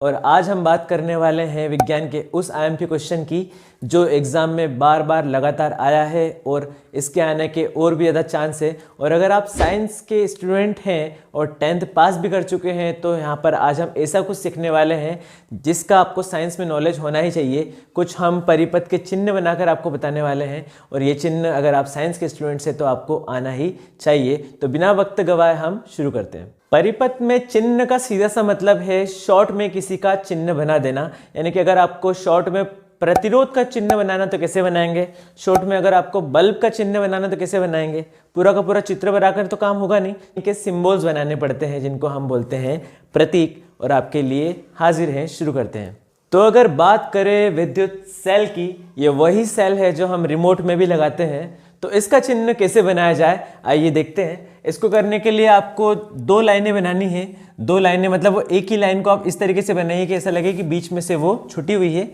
और आज हम बात करने वाले हैं विज्ञान के उस आईएमपी क्वेश्चन की जो एग्ज़ाम में बार बार लगातार आया है और इसके आने के और भी ज़्यादा चांस है। और अगर आप साइंस के स्टूडेंट हैं और 10th पास भी कर चुके हैं तो यहाँ पर आज हम ऐसा कुछ सीखने वाले हैं जिसका आपको साइंस में नॉलेज होना ही चाहिए। कुछ हम परिपथ के चिन्ह बनाकर आपको बताने वाले हैं और ये चिन्ह अगर आप साइंस के स्टूडेंट्स हैं तो आपको आना ही चाहिए। तो बिना वक्त गवाए हम शुरू करते हैं। परिपथ में चिन्ह का सीधा सा मतलब है शॉर्ट में किसी का चिन्ह बना देना। यानी कि अगर आपको शॉर्ट में प्रतिरोध का चिन्ह बनाना तो कैसे बनाएंगे, शॉर्ट में अगर आपको बल्ब का चिन्ह बनाना तो कैसे बनाएंगे। पूरा का पूरा चित्र बनाकर तो काम होगा नहीं, इनके सिंबल्स बनाने पड़ते हैं जिनको हम बोलते हैं प्रतीक। और आपके लिए हाजिर हैं, शुरू करते हैं। तो अगर बात करें विद्युत सेल की, ये वही सेल है जो हम रिमोट में भी लगाते हैं। तो इसका चिन्ह कैसे बनाया जाए आइए देखते हैं। इसको करने के लिए आपको दो लाइनें बनानी है। दो लाइनें मतलब वो एक ही लाइन को आप इस तरीके से बनाइए कि ऐसा लगे कि बीच में से वो छुटी हुई है।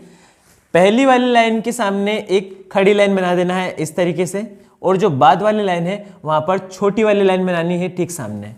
पहली वाली लाइन के सामने एक खड़ी लाइन बना देना है इस तरीके से, और जो बाद वाली लाइन है वहाँ पर छोटी वाली लाइन बनानी है ठीक सामने।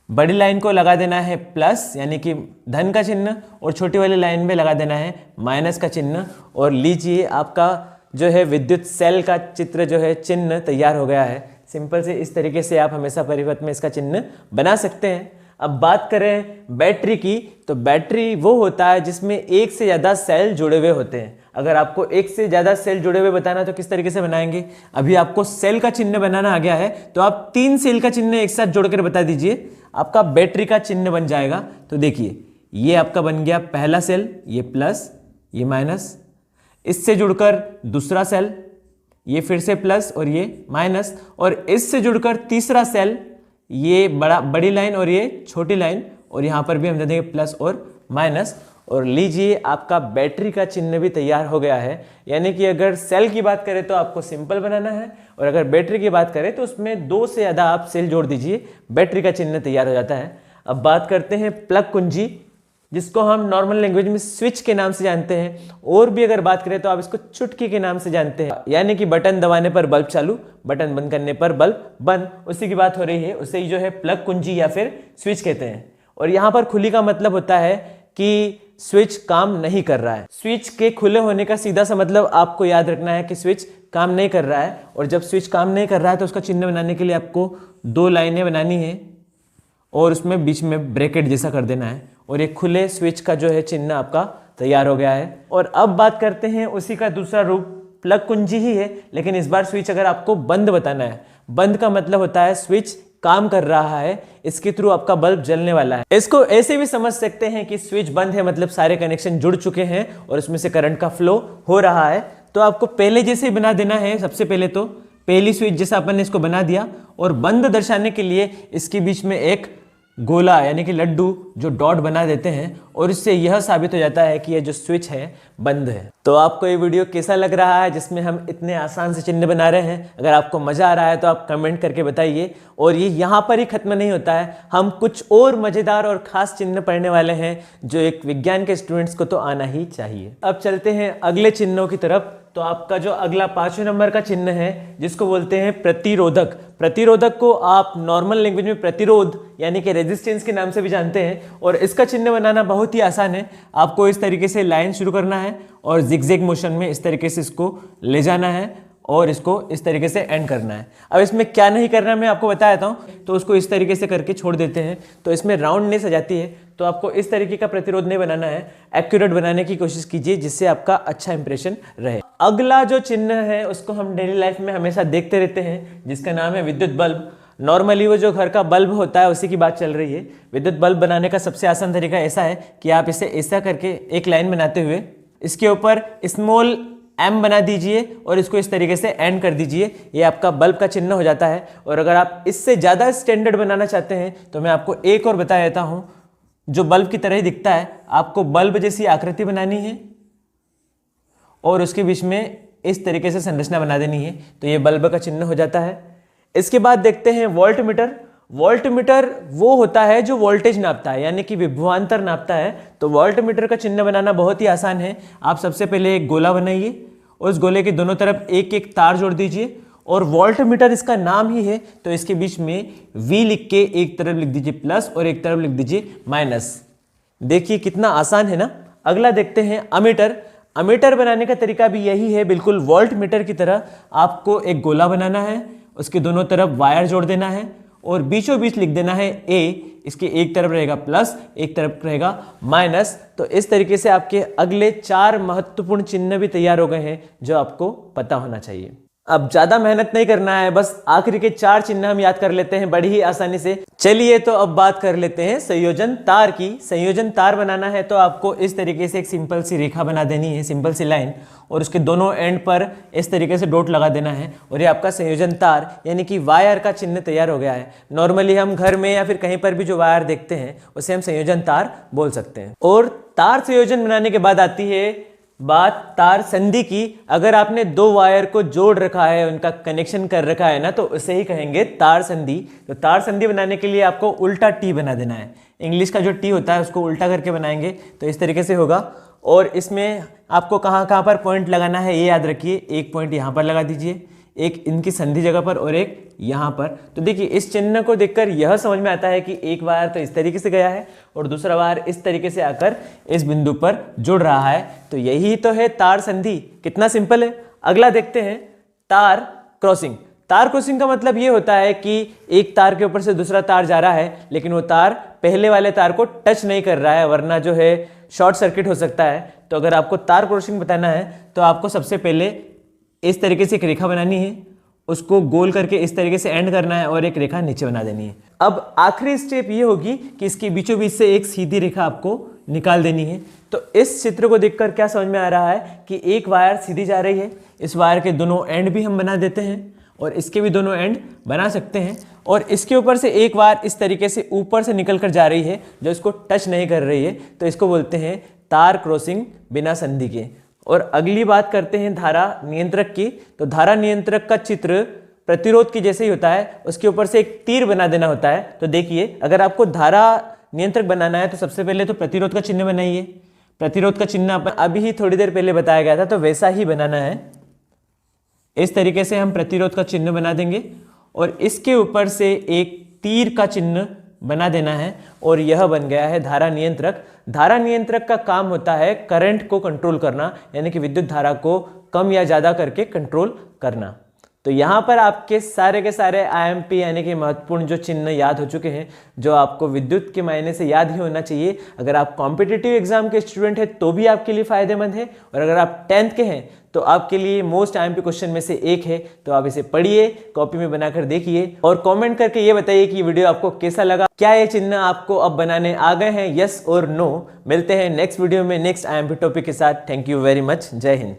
बड़ी लाइन को लगा देना है प्लस यानी कि धन का चिन्ह, और छोटी वाली लाइन में लगा देना है माइनस का चिन्ह। और लीजिए आपका जो है विद्युत सेल का चित्र जो है चिन्ह तैयार हो गया है। सिंपल से इस तरीके से आप हमेशा परिपथ में इसका चिन्ह बना सकते हैं। अब बात करें बैटरी की, तो बैटरी वो होता है जिसमें एक से ज़्यादा सेल जुड़े हुए होते हैं। अगर आपको एक से ज़्यादा सेल जुड़े हुए बताना तो किस तरीके से बनाएंगे। अभी आपको सेल का चिन्ह बनाना आ गया है तो आप 3 सेल का चिन्ह एक साथ जोड़कर बता दीजिए, आपका बैटरी का चिन्ह बन जाएगा। तो देखिए ये आपका बन गया पहला सेल, ये प्लस ये माइनस, इससे जुड़कर दूसरा सेल, ये फिर से प्लस और ये माइनस, और इससे जुड़कर तीसरा सेल, ये बड़ी लाइन और ये छोटी लाइन, और यहाँ पर भी हम दे देंगे प्लस और माइनस। और लीजिए आपका बैटरी का चिन्ह भी तैयार हो गया है। यानी कि अगर सेल की बात करें तो आपको सिंपल बनाना है, और अगर बैटरी की बात करें तो उसमें 2 से ज़्यादा आप सेल जोड़ दीजिए, बैटरी का चिन्ह तैयार हो जाता है। अब बात करते हैं प्लग कुंजी, जिसको हम नॉर्मल लैंग्वेज में स्विच के नाम से जानते हैं, और भी अगर बात करें तो आप इसको चुटकी के नाम से जानते हैं। यानी कि बटन दबाने पर बल्ब चालू, बटन बंद करने पर बल्ब बंद, उसी की बात हो रही है। उसे ही जो है प्लग कुंजी या फिर स्विच कहते हैं। और यहाँ पर खुली का मतलब होता है कि स्विच काम नहीं कर रहा है। स्विच के खुले होने का सीधा सा मतलब आपको याद रखना है कि स्विच काम नहीं कर रहा है। और जब स्विच काम नहीं कर रहा है तो उसका चिन्ह बनाने के लिए आपको 2 लाइनें बनानी है और उसमें बीच में ब्रैकेट जैसा कर देना है, और एक खुले स्विच का जो है चिन्ह आपका तैयार हो गया है। और अब बात करते हैं उसी का दूसरा रूप, प्लग कुंजी ही है, लेकिन इस बार स्विच अगर आपको बंद बताना है। बंद का मतलब होता है स्विच काम कर रहा है, इसके थ्रू आपका बल्ब जलने वाला है। इसको ऐसे भी समझ सकते हैं कि स्विच बंद है मतलब सारे कनेक्शन जुड़ चुके हैं और उसमें से करंट का फ्लो हो रहा है। तो आपको पहले जैसे ही बना देना है। सबसे पहले तो पहली स्विच जैसा अपन ने इसको बना दिया, और बंद दर्शाने के लिए इसके बीच में एक गोला यानी कि लड्डू जो डॉट बना देते हैं, और इससे यह साबित हो जाता है कि यह जो स्विच है बंद है। तो आपको ये वीडियो कैसा लग रहा है जिसमें हम इतने आसान से चिन्ह बना रहे हैं। अगर आपको मजा आ रहा है तो आप कमेंट करके बताइए। और ये यहाँ पर ही खत्म नहीं होता है, हम कुछ और मजेदार और खास चिन्ह पढ़ने वाले हैं जो एक विज्ञान के स्टूडेंट्स को तो आना ही चाहिए। अब चलते हैं अगले चिन्हों की तरफ। तो आपका जो अगला 5वें नंबर का चिन्ह है जिसको बोलते हैं प्रतिरोधक। प्रतिरोधक को आप नॉर्मल लैंग्वेज में प्रतिरोध यानी कि रेजिस्टेंस के नाम से भी जानते हैं। और इसका चिन्ह बनाना बहुत ही आसान है। आपको इस तरीके से लाइन शुरू करना है और जिगजैग मोशन में इस तरीके से इसको ले जाना है और इसको इस तरीके से एंड करना है। अब इसमें क्या नहीं करना मैं आपको बता देता हूँ। तो उसको इस तरीके से करके छोड़ देते हैं तो इसमें राउंडनेस आ जाती है। तो आपको इस तरीके का प्रतिरोध नहीं बनाना है, एक्यूरेट बनाने की कोशिश कीजिए जिससे आपका अच्छा इंप्रेशन रहे। अगला जो चिन्ह है उसको हम डेली लाइफ में हमेशा देखते रहते हैं, जिसका नाम है विद्युत बल्ब। नॉर्मली वो जो घर का बल्ब होता है उसी की बात चल रही है। विद्युत बल्ब बनाने का सबसे आसान तरीका ऐसा है कि आप इसे ऐसा करके एक लाइन बनाते हुए इसके ऊपर स्मॉल एम बना दीजिए और इसको इस तरीके से एंड कर दीजिए। ये आपका बल्ब का चिन्ह हो जाता है। और अगर आप इससे ज़्यादा स्टैंडर्ड बनाना चाहते हैं तो मैं आपको एक और बता देता हूँ जो बल्ब की तरह ही दिखता है। आपको बल्ब जैसी आकृति बनानी है और उसके बीच में इस तरीके से संरचना बना देनी है, तो ये बल्ब का चिन्ह हो जाता है। इसके बाद देखते हैं वोल्टमीटर। वोल्टमीटर वो होता है जो वोल्टेज नापता है यानी कि विभवांतर नापता है। तो वोल्टमीटर का चिन्ह बनाना बहुत ही आसान है। आप सबसे पहले एक गोला बनाइए और उस गोले के दोनों तरफ एक एक तार जोड़ दीजिए, और वोल्टमीटर इसका नाम ही है तो इसके बीच में V लिख के एक तरफ लिख दीजिए प्लस और एक तरफ लिख दीजिए माइनस। देखिए कितना आसान है ना। अगला देखते हैं अमीटर। अमीटर बनाने का तरीका भी यही है, बिल्कुल वोल्ट मीटर की तरह। आपको एक गोला बनाना है, उसके दोनों तरफ वायर जोड़ देना है और बीचों बीच लिख देना है ए। इसके एक तरफ रहेगा प्लस, एक तरफ रहेगा माइनस। तो इस तरीके से आपके अगले 4 महत्वपूर्ण चिन्ह भी तैयार हो गए हैं जो आपको पता होना चाहिए। अब ज्यादा मेहनत नहीं करना है, बस आखिरी के 4 चिन्ह हम याद कर लेते हैं बड़ी ही आसानी से। चलिए तो अब बात कर लेते हैं संयोजन तार की। संयोजन तार बनाना है तो आपको इस तरीके से एक सिंपल सी रेखा बना देनी है, सिंपल सी लाइन, और उसके दोनों एंड पर इस तरीके से डॉट लगा देना है और ये आपका संयोजन तार यानी कि वायर का चिन्ह तैयार हो गया है। नॉर्मली हम घर में या फिर कहीं पर भी जो वायर देखते हैं उसे हम संयोजन तार बोल सकते हैं। और तार संयोजन बनाने के बाद आती है बात तार संधि की। अगर आपने 2 वायर को जोड़ रखा है, उनका कनेक्शन कर रखा है ना, तो उसे ही कहेंगे तार संधि। तो तार संधि बनाने के लिए आपको उल्टा टी बना देना है। इंग्लिश का जो टी होता है उसको उल्टा करके बनाएंगे तो इस तरीके से होगा। और इसमें आपको कहाँ कहाँ पर पॉइंट लगाना है ये याद रखिए। एक पॉइंट यहाँ पर लगा दीजिए, एक इनकी संधि जगह पर और एक यहाँ पर। तो देखिए इस चिन्ह को देखकर यह समझ में आता है कि एक वायर तो इस तरीके से गया है और दूसरा वायर इस तरीके से आकर इस बिंदु पर जुड़ रहा है। तो यही तो है तार संधि। कितना सिंपल है। अगला देखते हैं तार क्रॉसिंग। तार क्रॉसिंग का मतलब ये होता है कि एक तार के ऊपर से दूसरा तार जा रहा है लेकिन वो तार पहले वाले तार को टच नहीं कर रहा है, वरना जो है शॉर्ट सर्किट हो सकता है। तो अगर आपको तार क्रॉसिंग बताना है तो आपको सबसे पहले इस तरीके से एक रेखा बनानी है, उसको गोल करके इस तरीके से एंड करना है और एक रेखा नीचे बना देनी है। अब आखिरी स्टेप ये होगी कि इसके बीचों बीच से एक सीधी रेखा आपको निकाल देनी है। तो इस चित्र को देखकर क्या समझ में आ रहा है कि एक वायर सीधी जा रही है, इस वायर के दोनों एंड भी हम बना देते हैं और इसके भी दोनों एंड बना सकते हैं। और इसके ऊपर से एक वायर इस तरीके से ऊपर से निकल कर जा रही है जो इसको टच नहीं कर रही है, तो इसको बोलते हैं तार क्रॉसिंग बिना संधि के। और अगली बात करते हैं धारा नियंत्रक की। तो धारा नियंत्रक का चित्र प्रतिरोध की जैसे ही होता है, उसके ऊपर से एक तीर बना देना होता है। तो देखिए अगर आपको धारा नियंत्रक बनाना है तो सबसे पहले तो प्रतिरोध का चिन्ह बनाइए। प्रतिरोध का चिन्ह अपन अभी ही थोड़ी देर पहले बताया गया था, तो वैसा ही बनाना है। इस तरीके से हम प्रतिरोध का चिन्ह बना देंगे और इसके ऊपर से एक तीर का चिन्ह बना देना है और यह बन गया है धारा नियंत्रक। धारा नियंत्रक का काम होता है करंट को कंट्रोल करना, यानी कि विद्युत धारा को कम या ज्यादा करके कंट्रोल करना। तो यहाँ पर आपके सारे के सारे आईएमपी यानी कि महत्वपूर्ण जो चिन्ह याद हो चुके हैं, जो आपको विद्युत के मायने से याद ही होना चाहिए। अगर आप कॉम्पिटिटिव एग्जाम के स्टूडेंट हैं तो भी आपके लिए फायदेमंद है, और अगर आप 10th के हैं तो आपके लिए मोस्ट आईएमपी क्वेश्चन में से एक है। तो आप इसे पढ़िए, कॉपी में बनाकर देखिए और कमेंट करके ये बताइए कि वीडियो आपको कैसा लगा। क्या ये चिन्ह आपको अब बनाने आ गए हैं, यस और नो। मिलते हैं नेक्स्ट वीडियो में नेक्स्ट आईएमपी टॉपिक के साथ। Thank you very much. जय हिंद।